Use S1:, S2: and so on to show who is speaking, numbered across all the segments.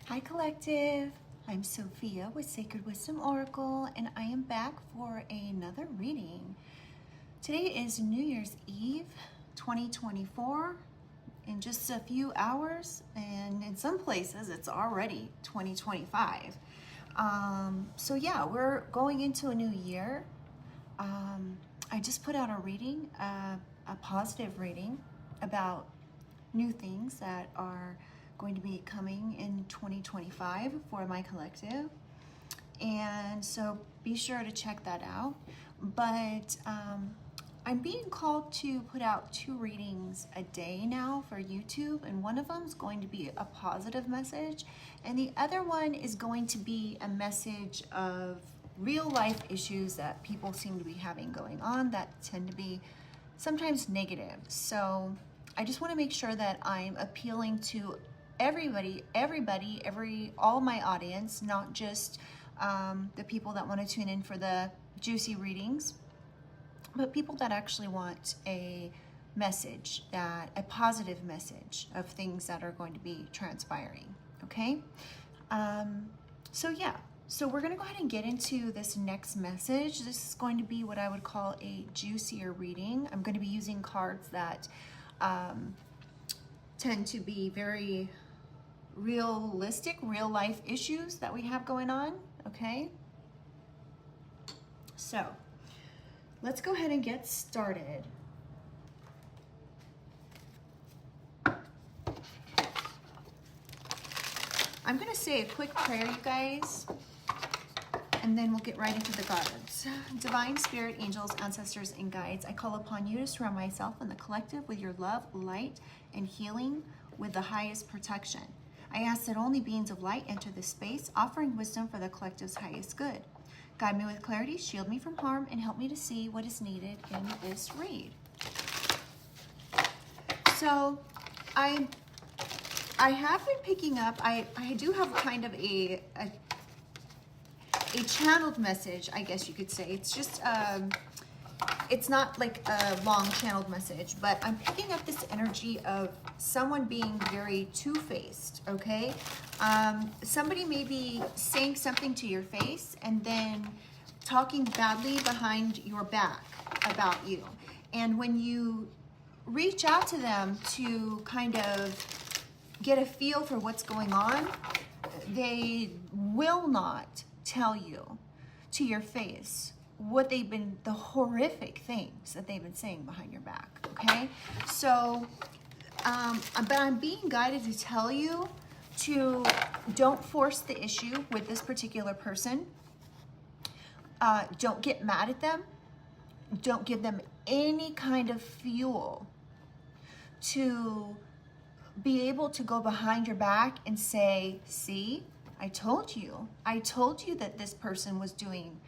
S1: Hi Collective, I'm Sophia with Sacred Wisdom Oracle and I am back for another reading. Today is New Year's Eve 2024 in just a few hours, and in some places it's already 2025. So yeah, we're going into a new year. I just put out a reading, a positive reading about new things that are going to be coming in 2025 for my collective, and so be sure to check that out. But I'm being called to put out 2 readings a day now for YouTube, and one of them is going to be a positive message and the other one is going to be a message of real life issues that people seem to be having going on that tend to be sometimes negative. So I just want to make sure that I'm appealing to all my audience, not just the people that want to tune in for the juicy readings, but people that actually want a message, a positive message of things that are going to be transpiring. Okay, so yeah. So we're going to go ahead and get into this next message. This is going to be what I would call a juicier reading. I'm going to be using cards that tend to be very realistic, real life issues that we have going on, okay? So let's go ahead and get started. I'm going to say a quick prayer, you guys, and then we'll get right into the cards. Divine Spirit, angels, ancestors, and guides, I call upon you to surround myself and the collective with your love, light, and healing with the highest protection. I ask that only beings of light enter this space, offering wisdom for the collective's highest good. Guide me with clarity, shield me from harm, and help me to see what is needed in this read. So I have been picking up, I do have kind of a channeled message, I guess you could say. It's just, it's not like a long channeled message, but I'm picking up this energy of someone being very two-faced, okay? Somebody may be saying something to your face and then talking badly behind your back about you. And when you reach out to them to kind of get a feel for what's going on, they will not tell you to your face what the horrific things that they've been saying behind your back, okay? So, but I'm being guided to tell you to don't force the issue with this particular person. Don't get mad at them. Don't give them any kind of fuel to be able to go behind your back and say, see, I told you that this person was doing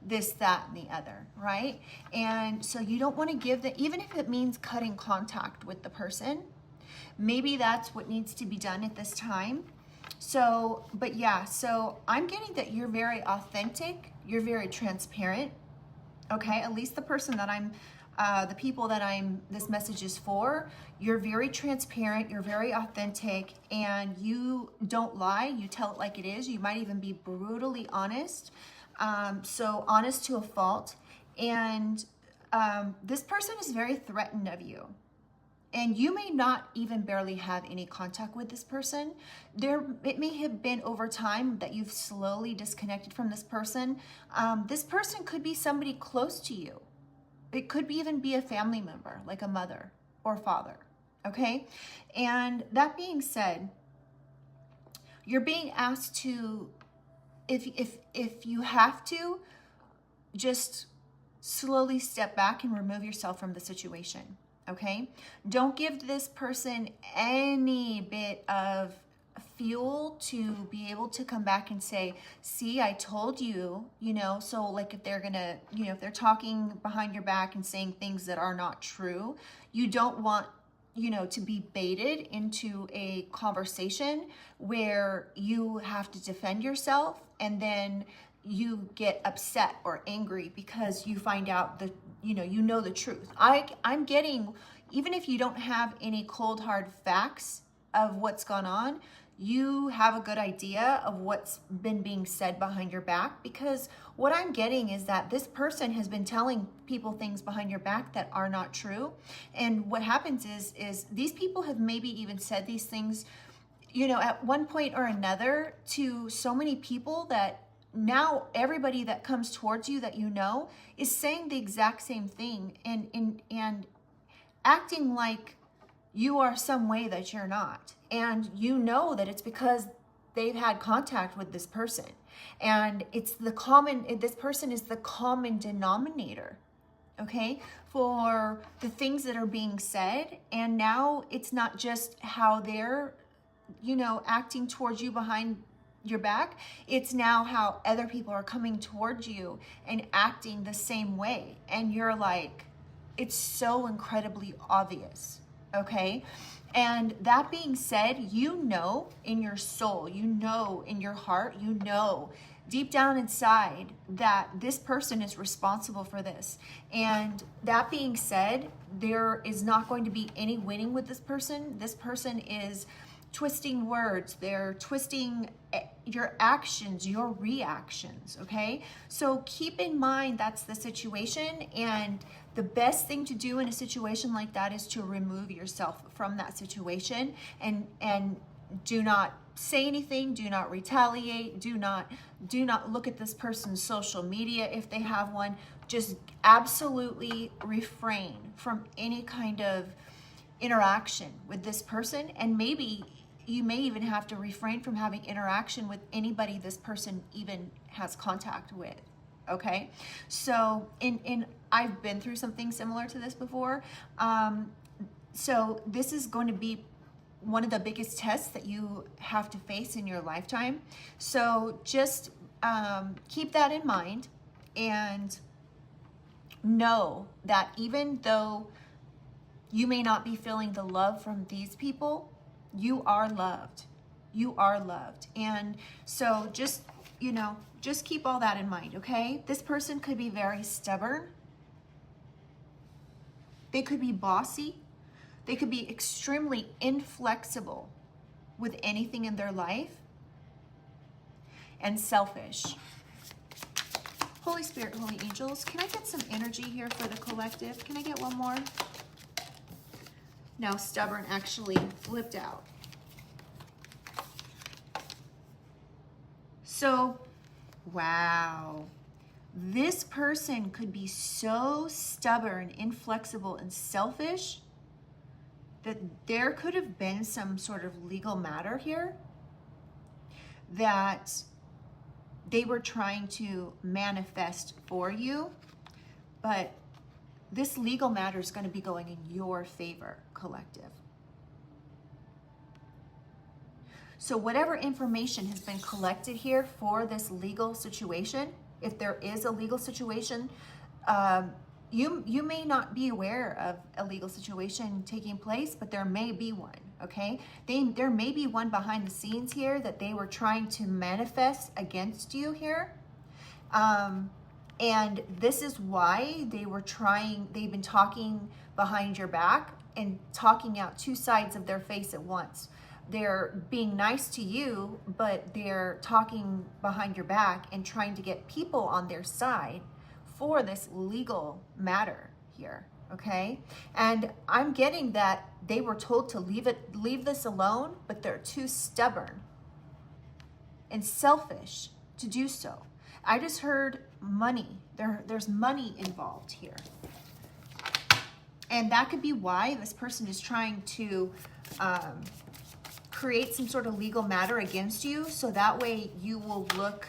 S1: this, that, and the other, right? And so you don't want to give them, even if it means cutting contact with the person, maybe that's what needs to be done at this time. So, but yeah, so I'm getting that you're very authentic, you're very transparent, okay? At least the person that the people that this message is for, you're very transparent, you're very authentic, and you don't lie, you tell it like it is. You might even be brutally honest, so honest to a fault. And this person is very threatened of you. And you may not even barely have any contact with this person. It may have been over time that you've slowly disconnected from this person. This person could be somebody close to you. It could even be a family member, like a mother or father, okay? And that being said, you're being asked to, if you have to, just slowly step back and remove yourself from the situation, okay? Don't give this person any bit of fuel to be able to come back and say, see, I told you, you know. So like if they're gonna, you know, if they're talking behind your back and saying things that are not true, you don't want, you know, to be baited into a conversation where you have to defend yourself and then you get upset or angry because you find out that, you know the truth. I'm getting, even if you don't have any cold hard facts of what's gone on, you have a good idea of what's been being said behind your back, because what I'm getting is that this person has been telling people things behind your back that are not true. And what happens is these people have maybe even said these things, you know, at one point or another to so many people that now everybody that comes towards you that you know is saying the exact same thing and acting like you are some way that you're not. And you know that it's because they've had contact with this person. And it's this person is the common denominator, okay, for the things that are being said. And now it's not just how they're, you know, acting towards you behind your back. It's now how other people are coming towards you and acting the same way. And you're like, it's so incredibly obvious. Okay. And that being said, you know, in your soul, you know, in your heart, you know, deep down inside that this person is responsible for this. And that being said, there is not going to be any winning with this person. This person is twisting words. They're twisting your actions, your reactions. Okay. So keep in mind that's the situation. And the best thing to do in a situation like that is to remove yourself from that situation and do not say anything, do not retaliate, do not look at this person's social media if they have one. Just absolutely refrain from any kind of interaction with this person, and maybe you may even have to refrain from having interaction with anybody this person even has contact with. Okay, so I've been through something similar to this before. So this is going to be one of the biggest tests that you have to face in your lifetime. So just keep that in mind and know that even though you may not be feeling the love from these people, you are loved. You are loved. And so just, you know, just keep all that in mind, okay? This person could be very stubborn. They could be bossy. They could be extremely inflexible with anything in their life and selfish. Holy Spirit, Holy Angels, can I get some energy here for the collective? Can I get one more? No, stubborn actually flipped out. So, wow. This person could be so stubborn, inflexible, and selfish that there could have been some sort of legal matter here that they were trying to manifest for you, but this legal matter is going to be going in your favor, collective. So whatever information has been collected here for this legal situation, if there is a legal situation, you may not be aware of a legal situation taking place, but there may be one, okay? There may be one behind the scenes here that they were trying to manifest against you here. And this is why they've been talking behind your back and talking out two sides of their face at once. They're being nice to you, but they're talking behind your back and trying to get people on their side for this legal matter here, okay? And I'm getting that they were told to leave this alone, but they're too stubborn and selfish to do so. I just heard money. There's money involved here. And that could be why this person is trying to create some sort of legal matter against you, so that way you will look,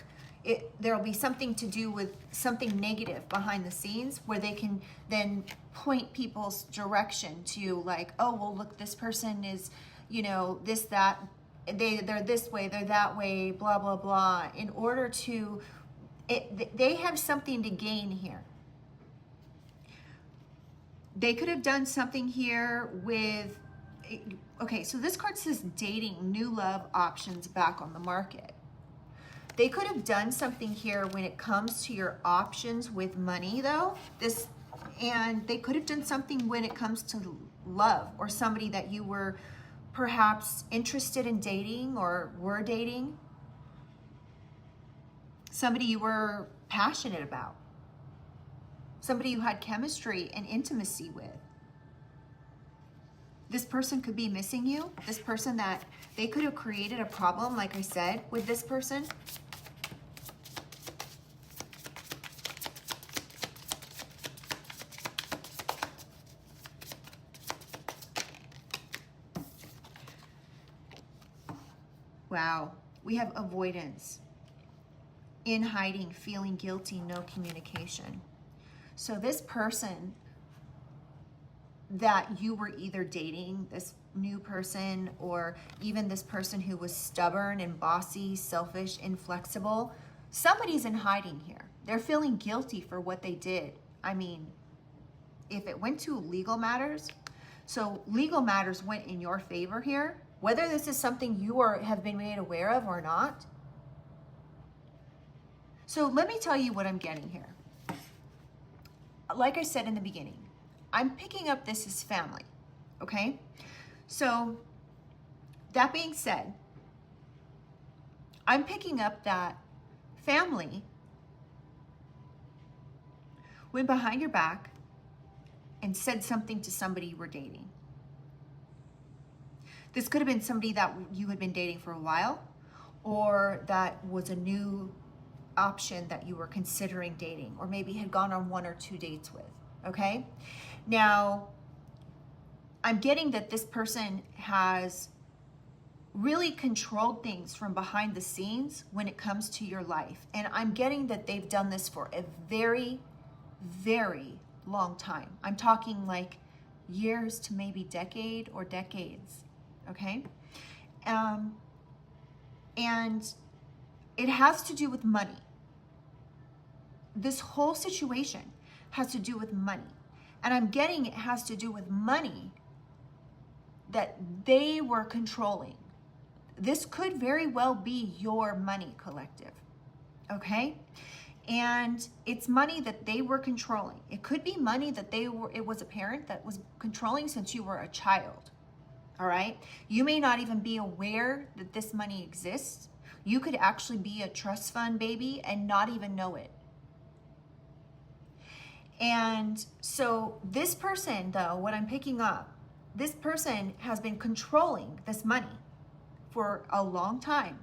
S1: there'll be something to do with something negative behind the scenes where they can then point people's direction to like, oh, well, look, this person is, you know, this, that, they're this way, they're that way, blah, blah, blah, in order to, they have something to gain here. They could have done something here with, okay, so this card says dating, new love options back on the market. They could have done something here when it comes to your options with money though. And they could have done something when it comes to love or somebody that you were perhaps interested in dating or were dating. Somebody you were passionate about. Somebody you had chemistry and intimacy with. This person could be missing you. This person that they could have created a problem, like I said, with this person. Wow, we have avoidance, in hiding, feeling guilty, no communication. So this person that you were either dating, this new person, or even this person who was stubborn and bossy, selfish, inflexible, somebody's in hiding here. They're feeling guilty for what they did. I mean, if it went to legal matters, so legal matters went in your favor here, whether this is something you have been made aware of or not. So let me tell you what I'm getting here. Like I said in the beginning, I'm picking up this as family, okay? So that being said, I'm picking up that family went behind your back and said something to somebody you were dating. This could have been somebody that you had been dating for a while, or that was a new option that you were considering dating, or maybe had gone on 1 or 2 dates with, okay? Now, I'm getting that this person has really controlled things from behind the scenes when it comes to your life. And I'm getting that they've done this for a very, very long time. I'm talking like years to maybe decade or decades, okay? And it has to do with money. This whole situation has to do with money. And I'm getting it has to do with money that they were controlling. This could very well be your money, collective, okay? And it's money that they were controlling. It could be money that it was a parent that was controlling since you were a child, all right? You may not even be aware that this money exists. You could actually be a trust fund baby and not even know it. And so this person, though, what I'm picking up, this person has been controlling this money for a long time.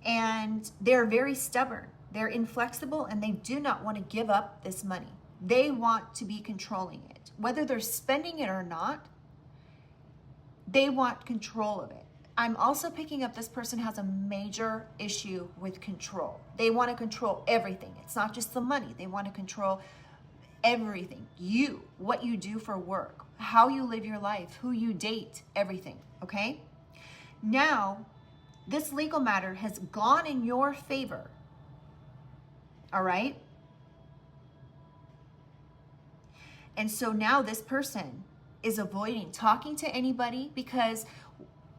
S1: And they're very stubborn. They're inflexible, and they do not want to give up this money. They want to be controlling it. Whether they're spending it or not, they want control of it. I'm also picking up this person has a major issue with control. They want to control everything. It's not just the money. They want to control everything. You, what you do for work, how you live your life, who you date, everything, okay? Now, this legal matter has gone in your favor, all right? And so now this person is avoiding talking to anybody because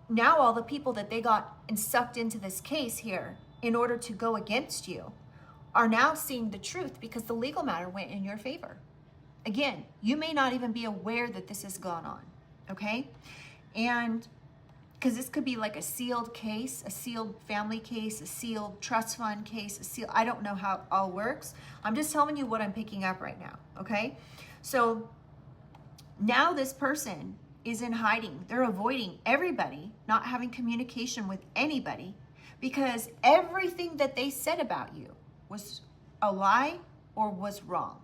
S1: now all the people that they got and sucked into this case here in order to go against you are now seeing the truth because the legal matter went in your favor. Again, you may not even be aware that this has gone on, okay? And because this could be like a sealed case, a sealed family case, a sealed trust fund case, I don't know how it all works. I'm just telling you what I'm picking up right now, okay? So now this person is in hiding. They're avoiding everybody, not having communication with anybody because everything that they said about you was a lie or was wrong.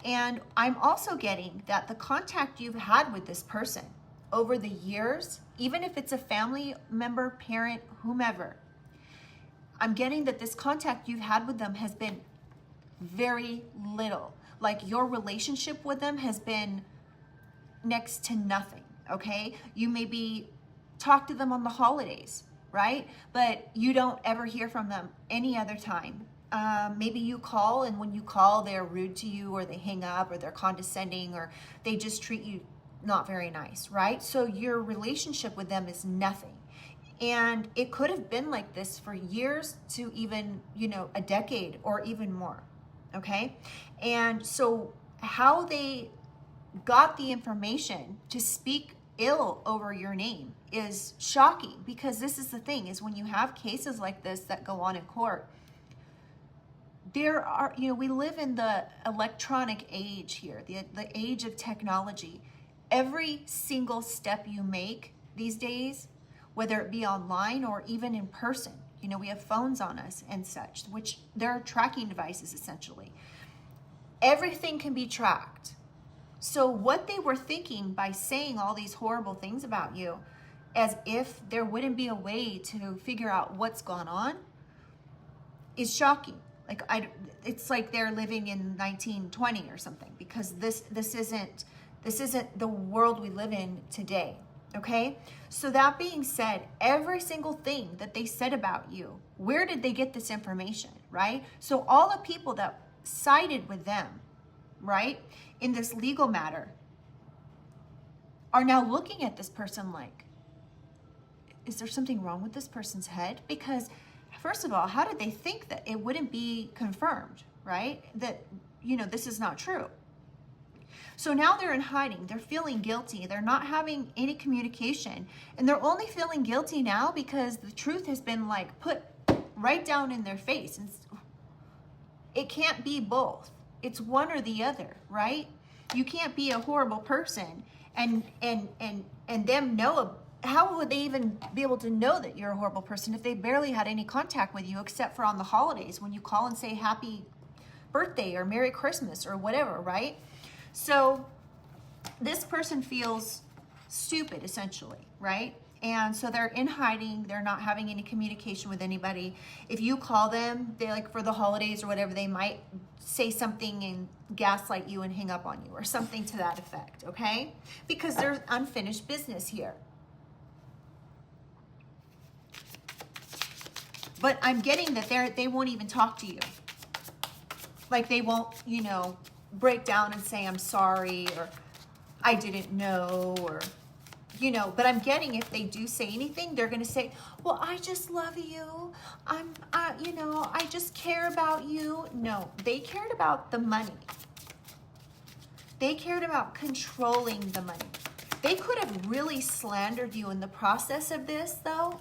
S1: And I'm also getting that the contact you've had with this person over the years, even if it's a family member, parent, whomever, I'm getting that this contact you've had with them has been very little. Like your relationship with them has been next to nothing, okay? You maybe talk to them on the holidays, right? But you don't ever hear from them any other time. Maybe you call, and when you call, they're rude to you, or they hang up, or they're condescending, or they just treat you not very nice, right? So your relationship with them is nothing. And it could have been like this for years to even, a decade or even more, okay? And so how they got the information to speak ill over your name is shocking, because this is the thing, is when you have cases like this that go on in court, there are, we live in the electronic age here, the age of technology. Every single step you make these days, whether it be online or even in person, we have phones on us and such, which they're tracking devices essentially. Everything can be tracked. So what they were thinking by saying all these horrible things about you, as if there wouldn't be a way to figure out what's gone on, is shocking. Like, it's like they're living in 1920 or something, because this isn't the world we live in today. Okay? So that being said, every single thing that they said about you, where did they get this information, right? So all the people that sided with them, right, in this legal matter, are now looking at this person like, is there something wrong with this person's head? Because first of all, how did they think that it wouldn't be confirmed, right? That, this is not true. So now they're in hiding. They're feeling guilty. They're not having any communication. And they're only feeling guilty now because the truth has been like put right down in their face. And it can't be both. It's one or the other, right? You can't be a horrible person and them know. How would they even be able to know that you're a horrible person if they barely had any contact with you except for on the holidays when you call and say happy birthday or Merry Christmas or whatever, right? So this person feels stupid essentially, right? And so they're in hiding. They're not having any communication with anybody. If you call them, they like for the holidays or whatever, they might say something and gaslight you and hang up on you or something to that effect, okay? Because there's unfinished business here. But I'm getting that they won't even talk to you. Like they won't, break down and say, I'm sorry, or I didn't know, or, but I'm getting if they do say anything, they're going to say, well, I just love you. I just care about you. No, they cared about the money. They cared about controlling the money. They could have really slandered you in the process of this, though.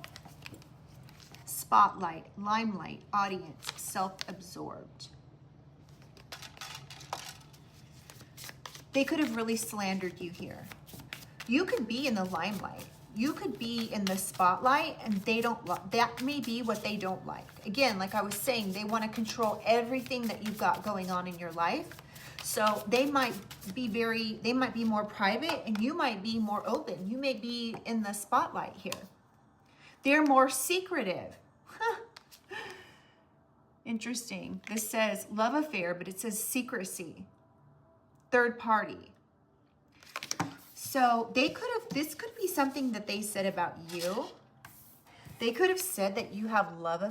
S1: Spotlight, limelight, audience, self-absorbed. They could have really slandered you here. You could be in the limelight. You could be in the spotlight, and they don't like that. May be what they don't like. Again, like I was saying, they want to control everything that you've got going on in your life. So they might be more private, and you might be more open. You may be in the spotlight here. They're more secretive. Interesting. This says love affair, but it says secrecy. Third party. So this could be something that they said about you. They could have said that you have love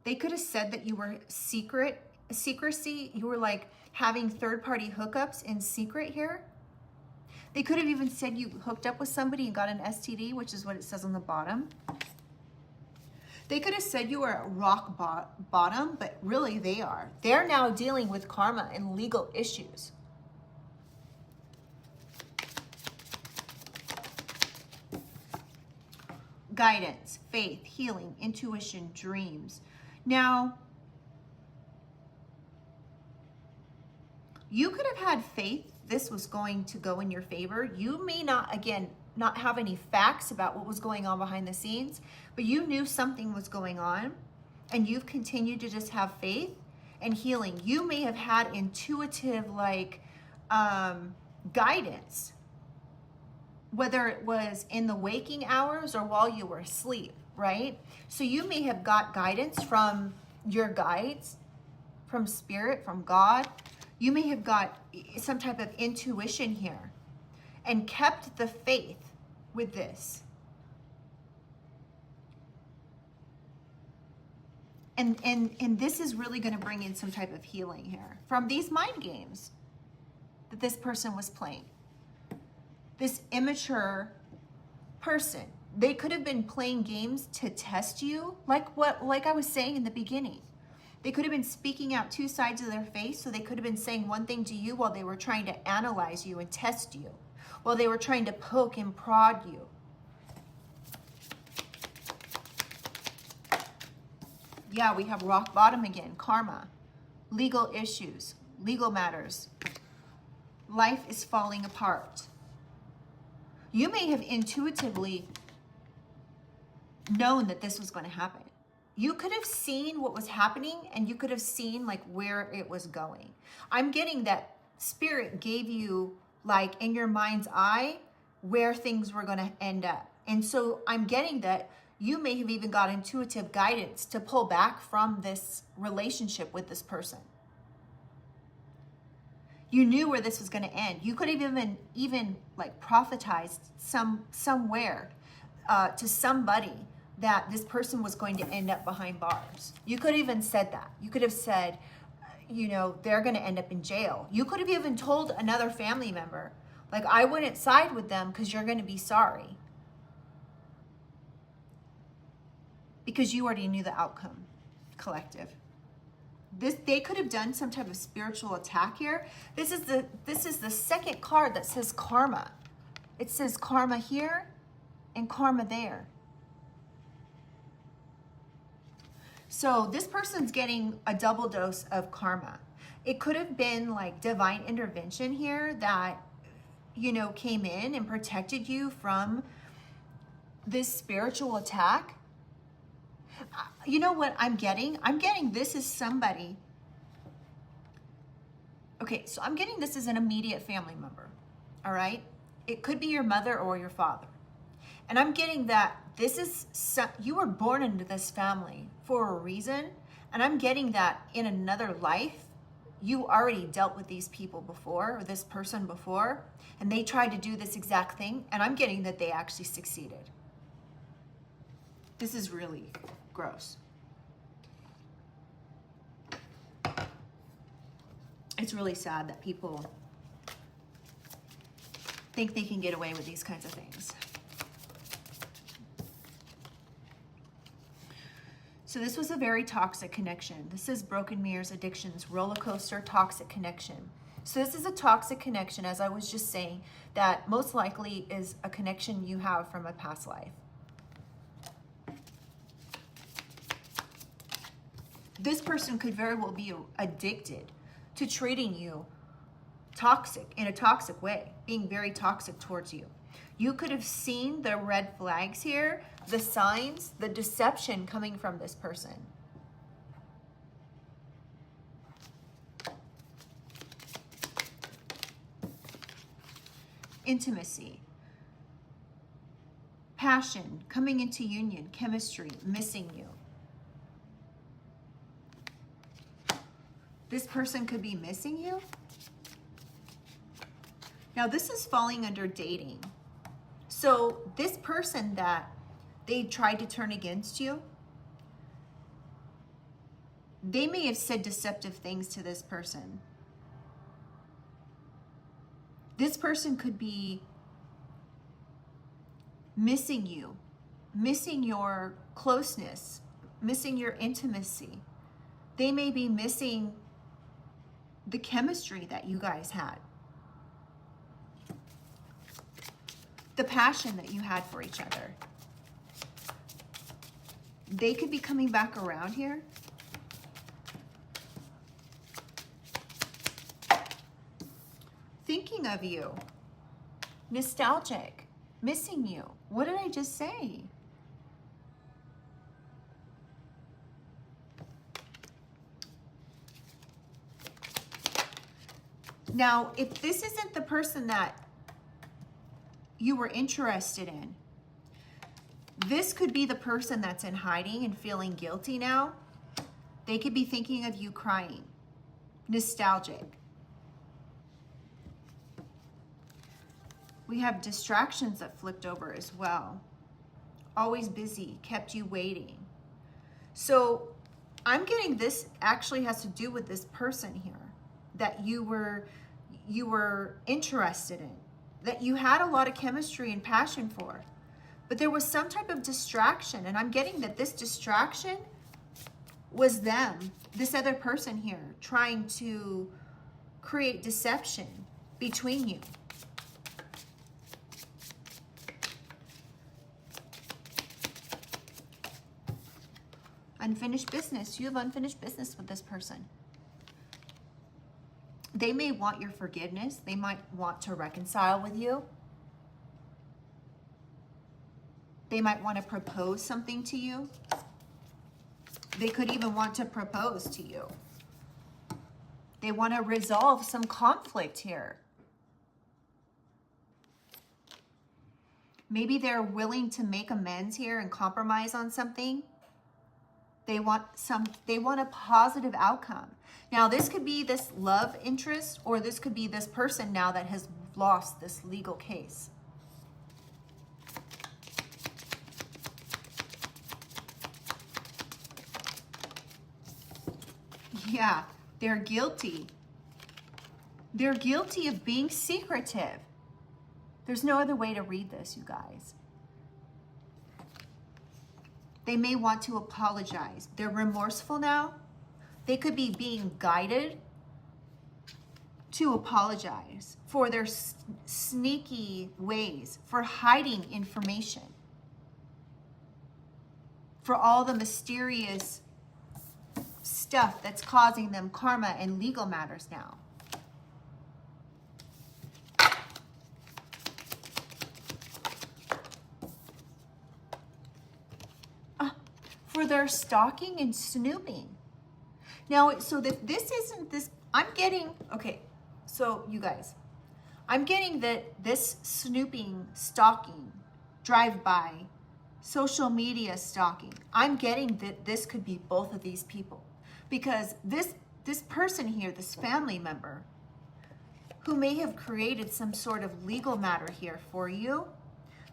S1: They could have said that you were secrecy. You were like having third party hookups in secret here. They could have even said you hooked up with somebody and got an STD, which is what it says on the bottom. They could have said you were at rock bottom, but really they are. They're now dealing with karma and legal issues. Guidance, faith, healing, intuition, dreams. Now, you could have had faith this was going to go in your favor. You may not, again, not have any facts about what was going on behind the scenes, but you knew something was going on, and you've continued to just have faith and healing. You may have had intuitive guidance, whether it was in the waking hours or while you were asleep, right? So you may have got guidance from your guides, from spirit, from God. You may have got some type of intuition here and kept the faith with this. And this is really going to bring in some type of healing here from these mind games that this person was playing. This immature person. They could have been playing games to test you, like I was saying in the beginning. They could have been speaking out two sides of their face, so they could have been saying one thing to you while they were trying to analyze you and test you. Well, they were trying to poke and prod you. Yeah, we have rock bottom again, karma, legal issues, legal matters. Life is falling apart. You may have intuitively known that this was going to happen. You could have seen what was happening, and you could have seen like where it was going. I'm getting that spirit gave you like in your mind's eye where things were going to end up. And so I'm getting that you may have even got intuitive guidance to pull back from this relationship with this person. You knew where this was going to end. You could have even like prophetized somewhere to somebody that this person was going to end up behind bars. You could have even said that. You could have said, you know, they're going to end up in jail. You could have even told another family member, like, I wouldn't side with them because you're going to be sorry. Because you already knew the outcome, collective. They could have done some type of spiritual attack here. This is the second card that says karma. It says karma here and karma there. So this person's getting a double dose of karma. It could have been like divine intervention here that, you know, came in and protected you from this spiritual attack. You know what I'm getting? I'm getting this is somebody. Okay, so I'm getting this as an immediate family member. All right? It could be your mother or your father. And I'm getting that this is, you were born into this family for a reason. And I'm getting that in another life, you already dealt with these people before, or this person before, and they tried to do this exact thing. And I'm getting that they actually succeeded. This is really gross. It's really sad that people think they can get away with these kinds of things. So this was a very toxic connection. This is broken mirrors, addictions, roller coaster, toxic connection. So this is a toxic connection, as I was just saying, that most likely is a connection you have from a past life. This person could very well be addicted to treating you toxic, in a toxic way, being very toxic towards you. You could have seen the red flags here, the signs, the deception coming from this person. Intimacy, passion, coming into union, chemistry, missing you. This person could be missing you. Now this is falling under dating. So this person that they tried to turn against you, they may have said deceptive things to this person. This person could be missing you, missing your closeness, missing your intimacy. They may be missing the chemistry that you guys had. The passion that you had for each other. They could be coming back around here. Thinking of you. Nostalgic. Missing you. What did I just say? Now, if this isn't the person that you were interested in, this could be the person that's in hiding and feeling guilty now. They could be thinking of you crying. Nostalgic. We have distractions that flipped over as well. Always busy, kept you waiting. So I'm getting this actually has to do with this person here that you were interested in, that you had a lot of chemistry and passion for. But there was some type of distraction, and I'm getting that this distraction was them, this other person here, trying to create deception between you. Unfinished business. You have unfinished business with this person. They may want your forgiveness. They might want to reconcile with you. They might want to propose something to you. They could even want to propose to you. They want to resolve some conflict here. Maybe they're willing to make amends here and compromise on something. They want a positive outcome. Now, this could be this love interest, or this could be this person now that has lost this legal case. Yeah, they're guilty. They're guilty of being secretive. There's no other way to read this, you guys. They may want to apologize. They're remorseful now. They could be being guided to apologize for their sneaky ways, for hiding information, for all the mysterious stuff that's causing them karma and legal matters now. For their stalking and snooping. Now, so that this isn't this, I'm getting, okay, so you guys, I'm getting that this snooping, stalking, drive-by, social media stalking, I'm getting that this could be both of these people. Because this person here, this family member, who may have created some sort of legal matter here for you,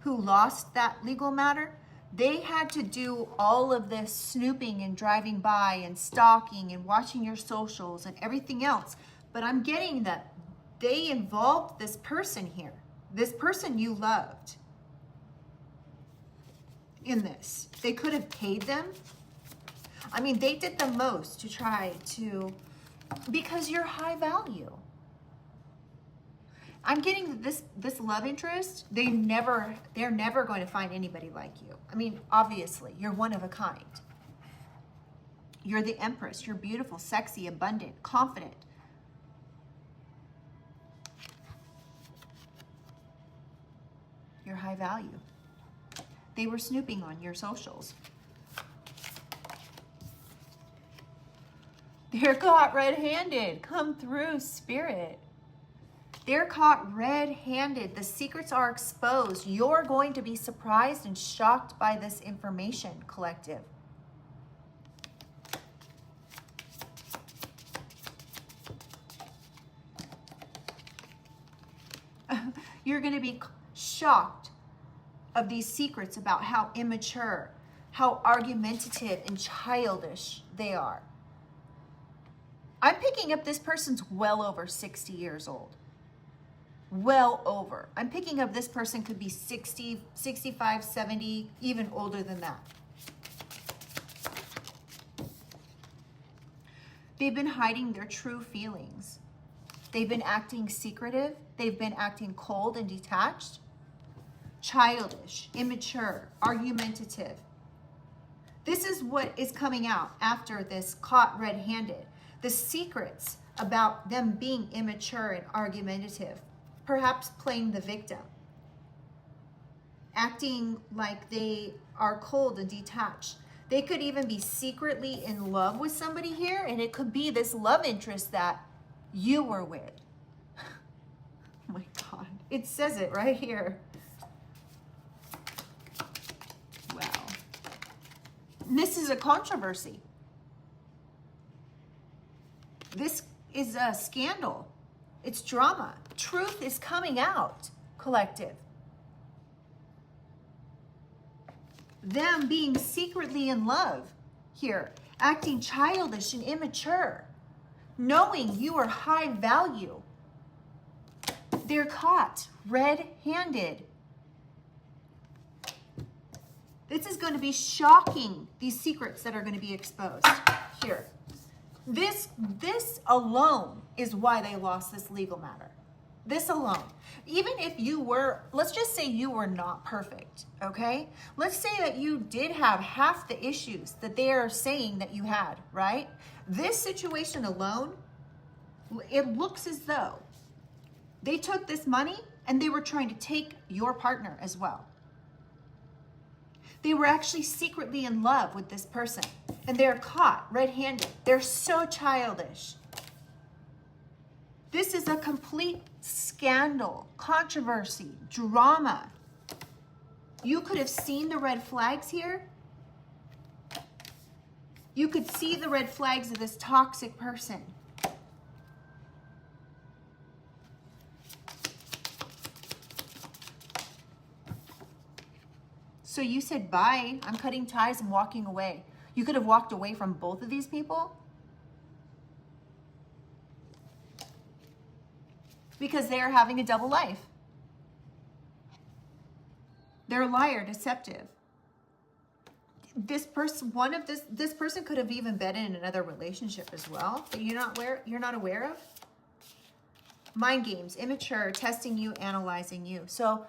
S1: who lost that legal matter, they had to do all of this snooping and driving by and stalking and watching your socials and everything else. But I'm getting that they involved this person here, this person you loved in this. They could have paid them. I mean, they did the most to try to, because you're high value. I'm getting this love interest, they're never going to find anybody like you. I mean, obviously, you're one of a kind. You're the Empress. You're beautiful, sexy, abundant, confident. You're high value. They were snooping on your socials. They're caught red-handed. Come through, Spirit. They're caught red-handed. The secrets are exposed. You're going to be surprised and shocked by this information, collective. You're going to be shocked of these secrets about how immature, how argumentative and childish they are. I'm picking up this person's well over 60 years old. Well over. I'm picking up this person could be 60, 65, 70, even older than that. They've been hiding their true feelings. They've been acting secretive. They've been acting cold and detached, childish, immature, argumentative. This is what is coming out after this caught red-handed. The secrets about them being immature and argumentative. Perhaps playing the victim, acting like they are cold and detached. They could even be secretly in love with somebody here, and it could be this love interest that you were with. Oh my God, it says it right here. Wow. This is a controversy. This is a scandal. It's drama. Truth is coming out, collective. Them being secretly in love here, acting childish and immature, knowing you are high value. They're caught red-handed. This is going to be shocking, these secrets that are going to be exposed here. This alone is why they lost this legal matter. This alone. Even if you were, let's just say you were not perfect, okay? Let's say that you did have half the issues that they are saying that you had, right? This situation alone, it looks as though they took this money and they were trying to take your partner as well. They were actually secretly in love with this person and they're caught red-handed. They're so childish. This is a complete scandal, controversy, drama. You could have seen the red flags here. You could see the red flags of this toxic person. So you said, bye, I'm cutting ties and walking away. You could have walked away from both of these people because they are having a double life. They're a liar, deceptive. This person, this person could have even been in another relationship as well that you're not aware of. Mind games, immature, testing you, analyzing you. So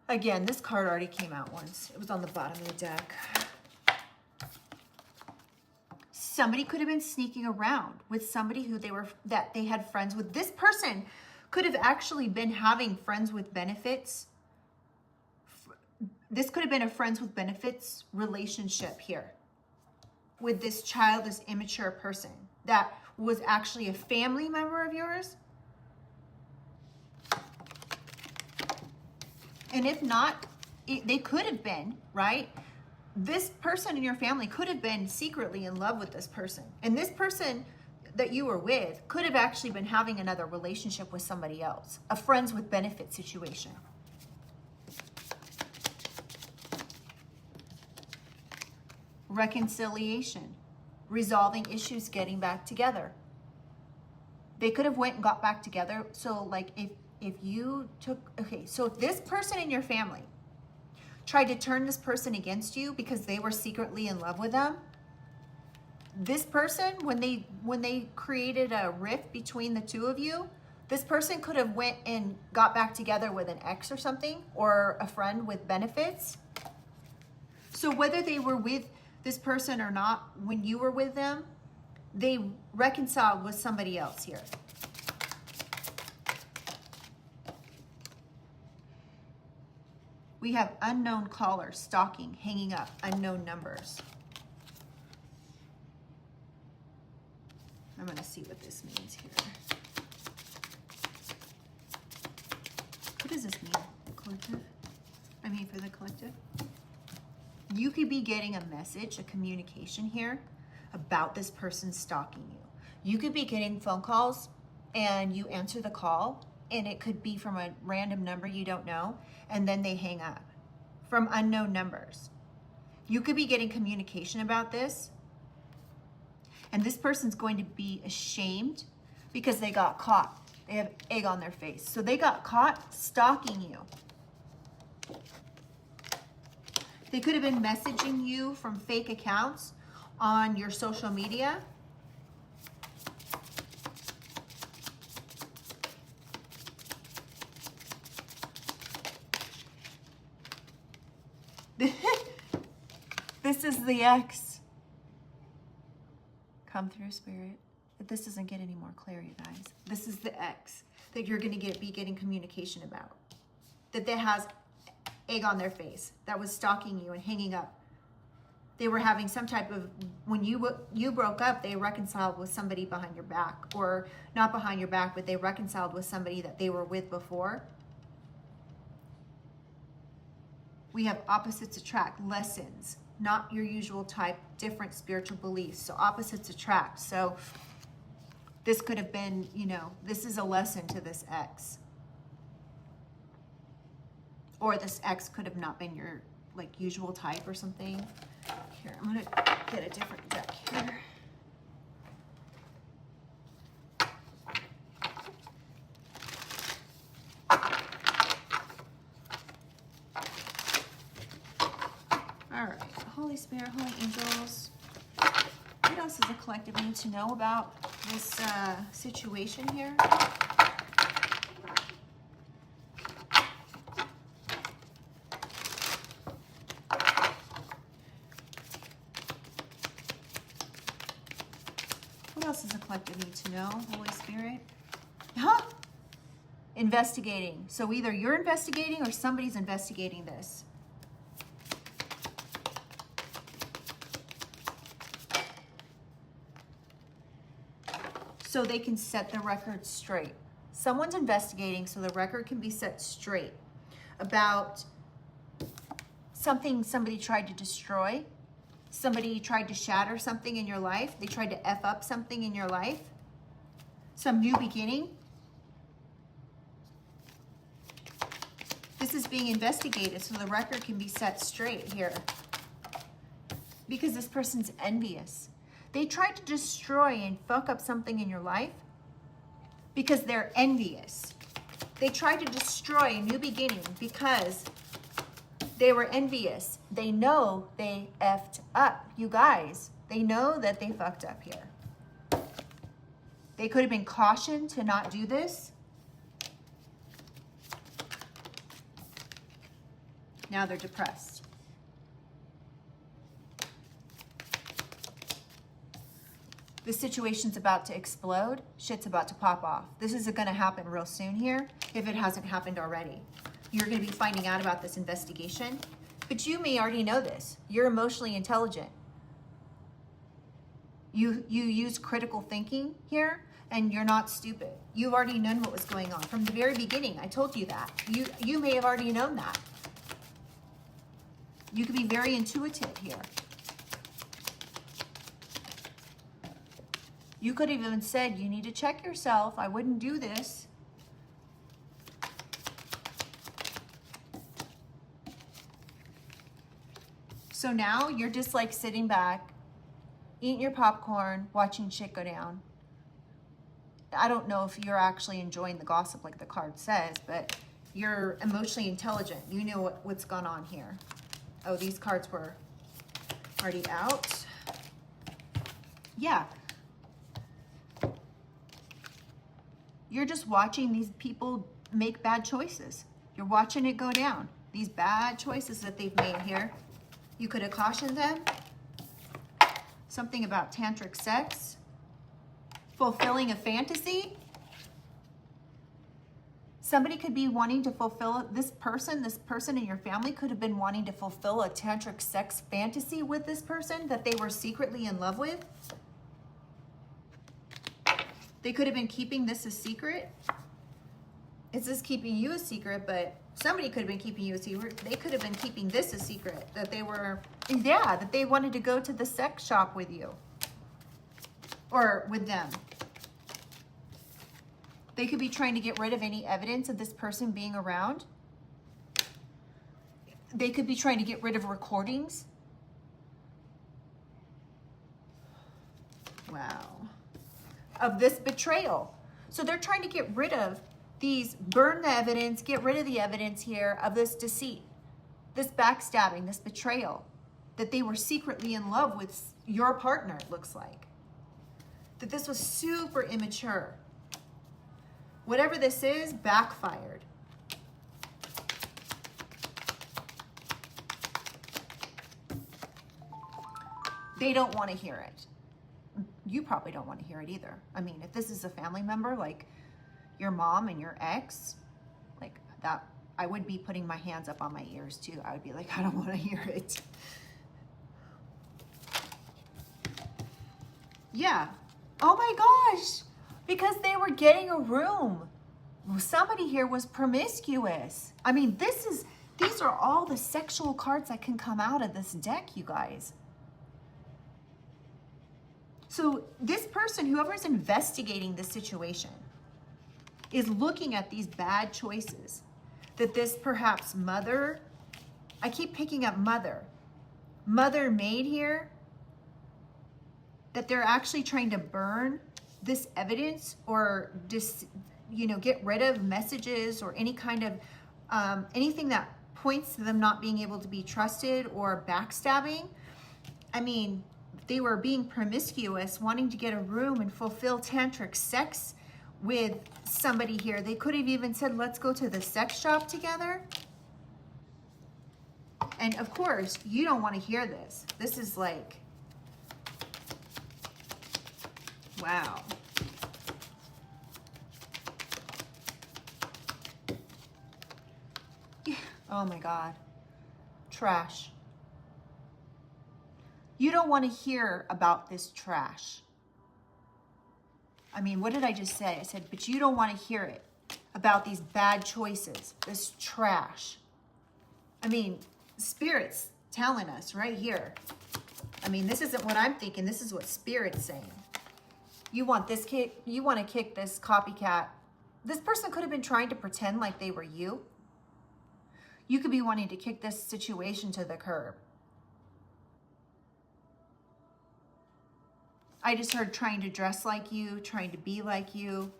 S1: again, this card already came out once. It was on the bottom of the deck. Somebody could have been sneaking around with somebody that they had friends with. This person could have actually been having friends with benefits. This could have been a friends with benefits relationship here with this childless, immature person that was actually a family member of yours. And if not, they could have been, right? This person in your family could have been secretly in love with this person. And this person that you were with could have actually been having another relationship with somebody else, a friends with benefit situation. Reconciliation, resolving issues, getting back together. They could have went and got back together. So like if you took, okay, so if this person in your family tried to turn this person against you because they were secretly in love with them, this person, when they created a rift between the two of you, this person could have went and got back together with an ex or something, or a friend with benefits. So whether they were with this person or not, when you were with them, they reconciled with somebody else here. We have unknown callers, stalking, hanging up, unknown numbers. I'm going to see what this means here. What does this mean, collective? I mean, for the collective. You could be getting a message, a communication here about this person stalking you. You could be getting phone calls and you answer the call and it could be from a random number you don't know, and then they hang up from unknown numbers. You could be getting communication about this, and this person's going to be ashamed because they got caught. They have egg on their face. So they got caught stalking you. They could have been messaging you from fake accounts on your social media. This is the ex. Come through, Spirit. If this doesn't get any more clear, you guys. This is the ex that you're going to be getting communication about. That has egg on their face. That was stalking you and hanging up. They were having some type of, when you broke up, they reconciled with somebody behind your back. Or not behind your back, but they reconciled with somebody that they were with before. We have opposites attract, lessons, not your usual type, different spiritual beliefs. So opposites attract. So this could have been, this is a lesson to this ex. Or this ex could have not been your usual type or something. Here, I'm gonna get a different deck here. All right, Holy Spirit, Holy Angels. What else does the collective need to know about this situation here? What else does the collective need to know, Holy Spirit? Huh? Investigating. So either you're investigating or somebody's investigating this. So they can set the record straight. Someone's investigating so the record can be set straight about something somebody tried to destroy. Somebody tried to shatter something in your life. They tried to F up something in your life. Some new beginning. This is being investigated so the record can be set straight here. Because this person's envious. They tried to destroy and fuck up something in your life because they're envious. They tried to destroy a new beginning because they were envious. They know they effed up. You guys, they know that they fucked up here. They could have been cautioned to not do this. Now they're depressed. The situation's about to explode. Shit's about to pop off. This is going to happen real soon here, if it hasn't happened already. You're going to be finding out about this investigation, but you may already know this. You're emotionally intelligent. You use critical thinking here, and you're not stupid. You've already known what was going on from the very beginning. I told you that. You may have already known that. You could be very intuitive here. You could have even said, you need to check yourself. I wouldn't do this. So now you're just like sitting back, eating your popcorn, watching shit go down. I don't know if you're actually enjoying the gossip like the card says, but you're emotionally intelligent. You know what's gone on here. Oh, these cards were already out. Yeah. You're just watching these people make bad choices. You're watching it go down. These bad choices that they've made here. You could have cautioned them. Something about tantric sex. Fulfilling a fantasy. Somebody could be wanting to fulfill, this person in your family could have been wanting to fulfill a tantric sex fantasy with this person that they were secretly in love with. They could have been keeping this a secret. It's just keeping you a secret, but somebody could have been keeping you a secret. They could have been keeping this a secret, that they were, yeah, that they wanted to go to the sex shop with you or with them. They could be trying to get rid of any evidence of this person being around. They could be trying to get rid of recordings. Wow. Of this betrayal. So they're trying to get rid of these, burn the evidence, get rid of the evidence here of this deceit, this backstabbing, this betrayal, that they were secretly in love with your partner, it looks like. That this was super immature. Whatever this is, backfired. They don't want to hear it. You probably don't want to hear it either. I mean, if this is a family member, like your mom and your ex, like that, I would be putting my hands up on my ears too. I would be like, I don't want to hear it. Yeah. Oh my gosh. Because they were getting a room. Somebody here was promiscuous. I mean, these are all the sexual cards that can come out of this deck, you guys. So this person, whoever's investigating this situation, is looking at these bad choices that this perhaps mother, I keep picking up mother made here, that they're actually trying to burn this evidence or just, get rid of messages or any kind of, anything that points to them not being able to be trusted or backstabbing. I mean, they were being promiscuous, wanting to get a room and fulfill tantric sex with somebody here. They could have even said, let's go to the sex shop together. And of course, you don't want to hear this. This is like, Wow. Oh my God. Trash. You don't want to hear about this trash. I mean, what did I just say? I said, but you don't want to hear it about these bad choices, this trash. I mean, Spirit's telling us right here. I mean, this isn't what I'm thinking. This is what Spirit's saying. You want this kick, you want to kick this copycat. This person could have been trying to pretend like they were you. You could be wanting to kick this situation to the curb. I just heard trying to dress like you, trying to be like you.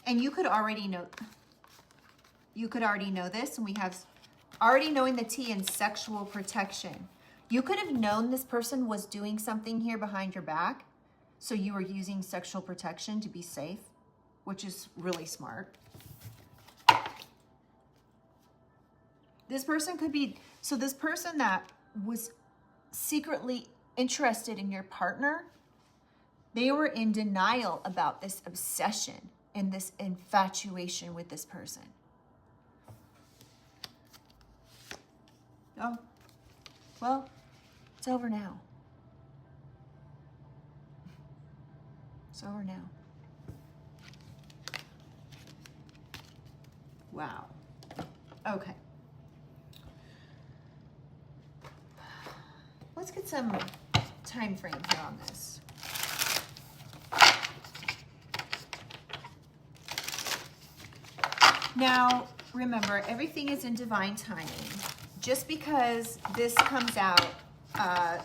S1: And you could already know this, and we have already knowing the T in sexual protection. You could have known this person was doing something here behind your back, so you were using sexual protection to be safe, which is really smart. This person could be, so this person that was secretly interested in your partner, they were in denial about this obsession and this infatuation with this person. Oh, well, it's over now. It's over now. Wow. Okay. Let's get some time frame here on this. Now, remember, everything is in divine timing. Just because this comes out,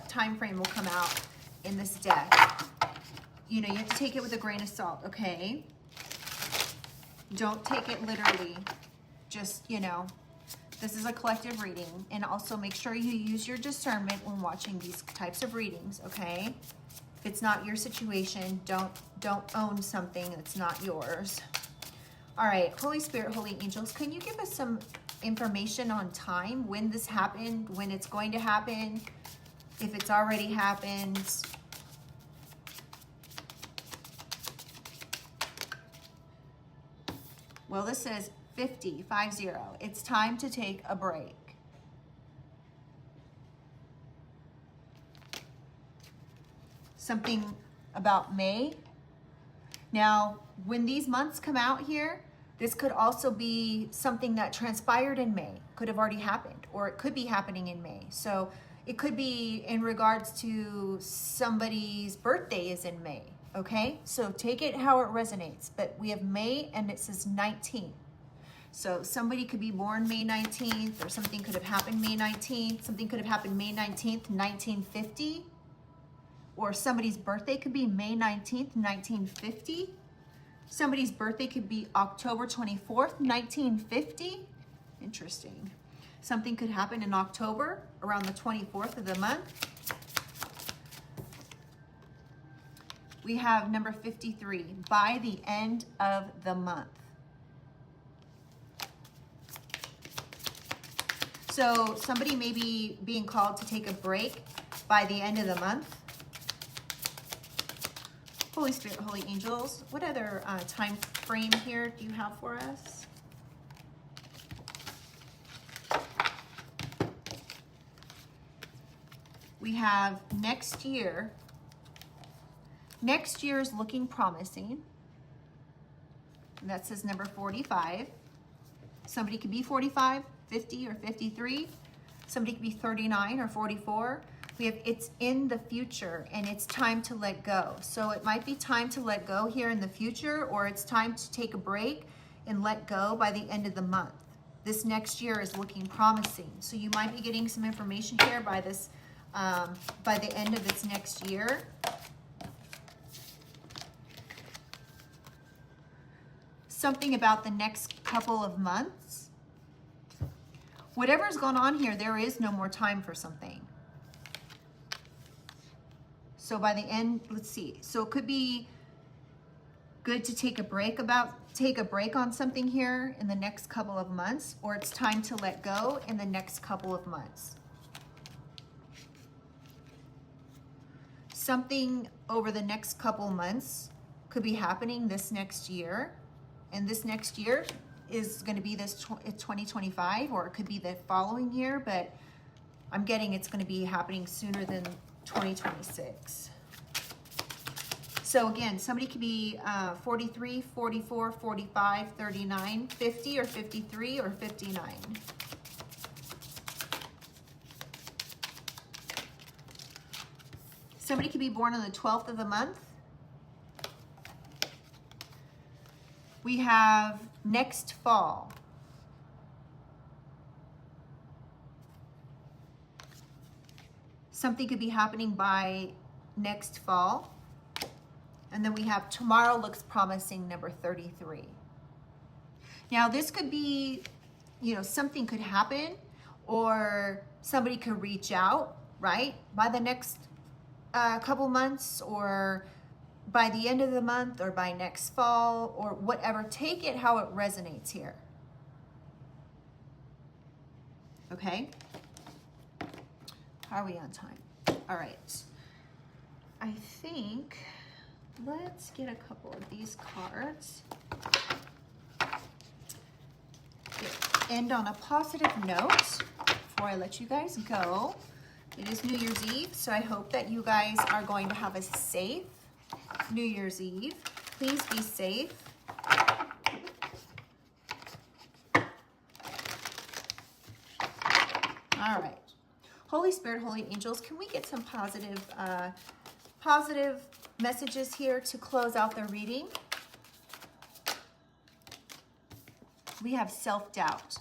S1: time frame will come out in this deck. You know, you have to take it with a grain of salt, okay? Don't take it literally. Just, you know, this is a collective reading. And also make sure you use your discernment when watching these types of readings, okay? If it's not your situation, don't own something that's not yours. All right, Holy Spirit, Holy Angels, can you give us some information on time, when this happened, when it's going to happen, if it's already happened? Well, this says 50. It's time to take a break. Something about May. Now, when these months come out here, this could also be something that transpired in May, could have already happened, or it could be happening in May. So it could be in regards to somebody's birthday is in May, okay? So take it how it resonates, but we have May and it says 19. So somebody could be born May 19th, or something could have happened May 19th, something could have happened May 19th, 1950, or somebody's birthday could be May 19th, 1950. Somebody's birthday could be October 24th, 1950. Interesting. Something could happen in October, around the 24th of the month. We have number 53, by the end of the month. So somebody may be being called to take a break by the end of the month. Holy Spirit, Holy Angels, what other time frame here do you have for us? We have next year. Next year is looking promising. And that says number 45. Somebody could be 45, 50, or 53. Somebody could be 39 or 44. We have it's in the future and it's time to let go. So it might be time to let go here in the future, or it's time to take a break and let go by the end of the month. This next year is looking promising. So you might be getting some information here by this, by the end of this next year. Something about the next couple of months. Whatever's going on here, there is no more time for something. So by the end, let's see. So it could be good to take a break on something here in the next couple of months, or it's time to let go in the next couple of months. something over the next couple months could be happening this next year. And this next year is going to be this 2025, or it could be the following year, but I'm getting it's going to be happening sooner than 2026. So again, somebody could be 43, 44, 45, 39, 50, or 53, or 59. Somebody could be born on the 12th of the month. We have next fall. Something could be happening by next fall. And then we have tomorrow looks promising, number 33. Now this could be, you know, something could happen, or somebody could reach out, right? By the next couple months, or by the end of the month, or by next fall, or whatever. Take it how it resonates here. Okay? How are we on time? All right. I think, let's get a couple of these cards. End on a positive note before I let you guys go. It is New Year's Eve, so I hope that you guys are going to have a safe New Year's Eve. Please be safe. All right. Holy Spirit, Holy Angels, can we get some positive messages here to close out the reading? We have self-doubt.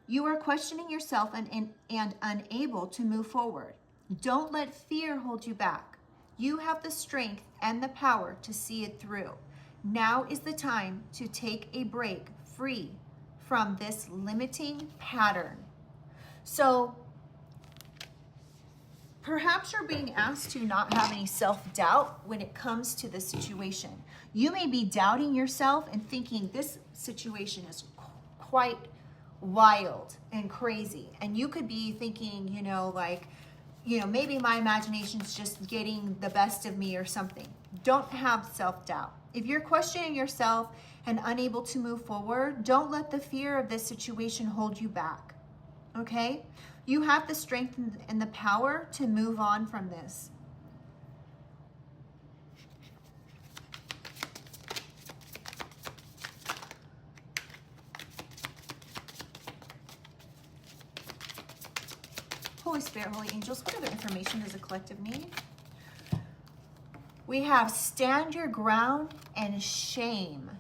S1: You are questioning yourself and unable to move forward. Don't let fear hold you back. You have the strength and the power to see it through. Now is the time to take a break free from this limiting pattern. So perhaps you're being asked to not have any self-doubt when it comes to this situation. You may be doubting yourself and thinking this situation is quite wild and crazy. And you could be thinking, you know, like, you know, maybe my imagination's just getting the best of me or something. Don't have self-doubt. If you're questioning yourself and unable to move forward, don't let the fear of this situation hold you back. Okay? You have the strength and the power to move on from this. Holy Spirit, Holy Angels, what other information does the collective need? We have stand your ground and shame.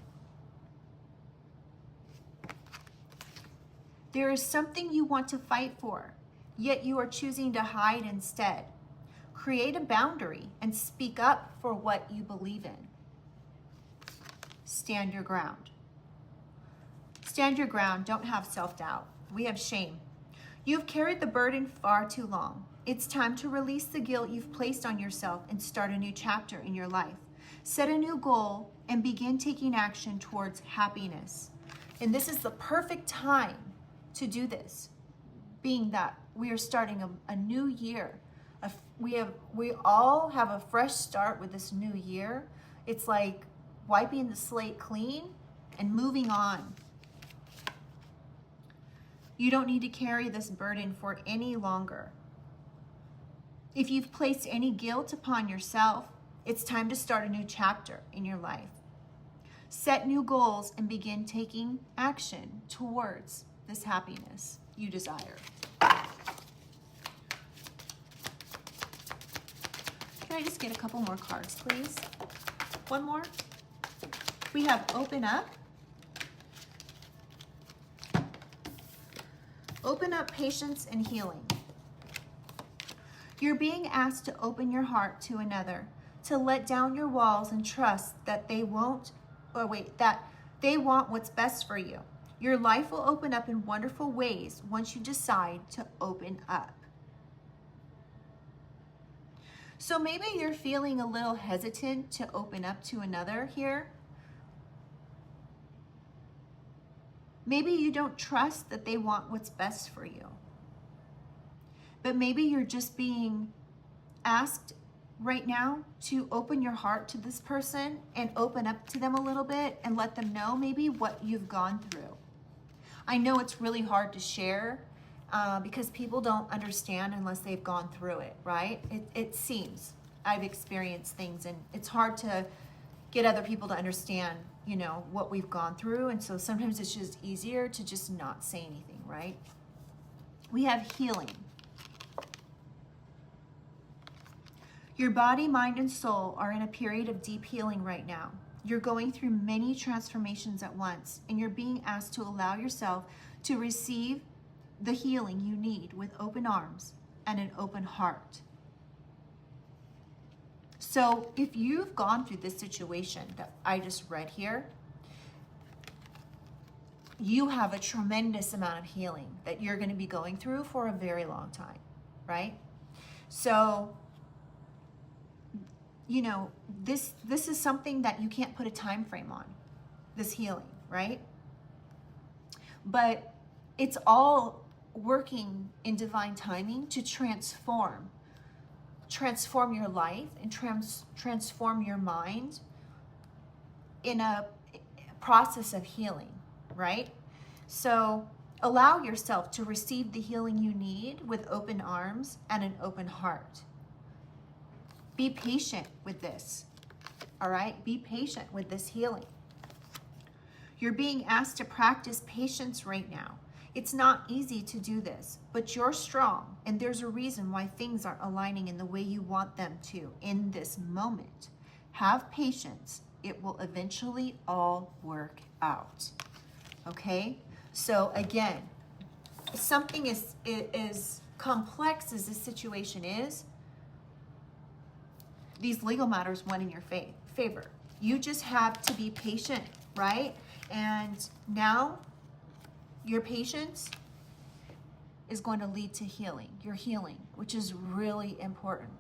S1: There is something you want to fight for, yet you are choosing to hide instead. Create a boundary and speak up for what you believe in. Stand your ground. Stand your ground. Don't have self-doubt. We have shame. You've carried the burden far too long. It's time to release the guilt you've placed on yourself and start a new chapter in your life. Set a new goal and begin taking action towards happiness. And this is the perfect time to do this, being that we are starting a new year. We all have a fresh start with this new year. It's like wiping the slate clean and moving on. You don't need to carry this burden for any longer. If you've placed any guilt upon yourself, it's time to start a new chapter in your life. Set new goals and begin taking action towards this happiness you desire. Can I just get a couple more cards, please? One more. We have open up. Open up, patience, and healing. You're being asked to open your heart to another, to let down your walls and trust that they want what's best for you. Your life will open up in wonderful ways once you decide to open up. So maybe you're feeling a little hesitant to open up to another here. Maybe you don't trust that they want what's best for you. But maybe you're just being asked right now to open your heart to this person and open up to them a little bit and let them know maybe what you've gone through. I know it's really hard to share because people don't understand unless they've gone through it, right? It seems. I've experienced things, and it's hard to get other people to understand, you know, what we've gone through. And so sometimes it's just easier to just not say anything, right? We have healing. Your body, mind, and soul are in a period of deep healing right now. You're going through many transformations at once, and you're being asked to allow yourself to receive the healing you need with open arms and an open heart. So if you've gone through this situation that I just read here, you have a tremendous amount of healing that you're going to be going through for a very long time, right? So, you know, this is something that you can't put a time frame on, this healing, right? But it's all working in divine timing to transform your life and transform your mind in a process of healing, right? So allow yourself to receive the healing you need with open arms and an open heart. Be patient with this, all right? Be patient with this healing. You're being asked to practice patience right now. It's not easy to do this, but you're strong, and there's a reason why things aren't aligning in the way you want them to in this moment. Have patience. It will eventually all work out, okay? So again, something as complex as this situation is, these legal matters went in your favor. You just have to be patient, right? And now your patience is going to lead to healing, your healing, which is really important.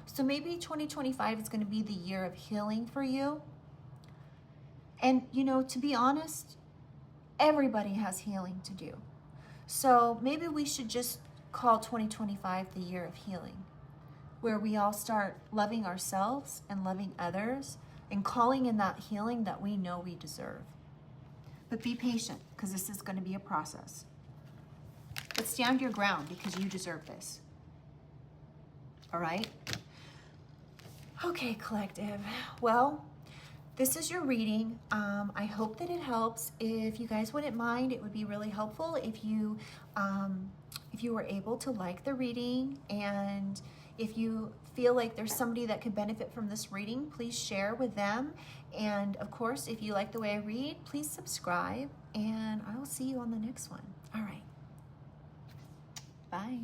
S1: So maybe 2025 is going to be the year of healing for you. And, you know, to be honest, everybody has healing to do. So maybe we should just call 2025 the year of healing, where we all start loving ourselves and loving others and calling in that healing that we know we deserve. But be patient, because this is going to be a process. But stand your ground, because you deserve this. All right? Okay, collective. Well, this is your reading. I hope that it helps. If you guys wouldn't mind, it would be really helpful if you were able to like the reading, and if you feel like there's somebody that could benefit from this reading, please share with them. And of course, if you like the way I read, please subscribe, and I will see you on the next one. All right. Bye.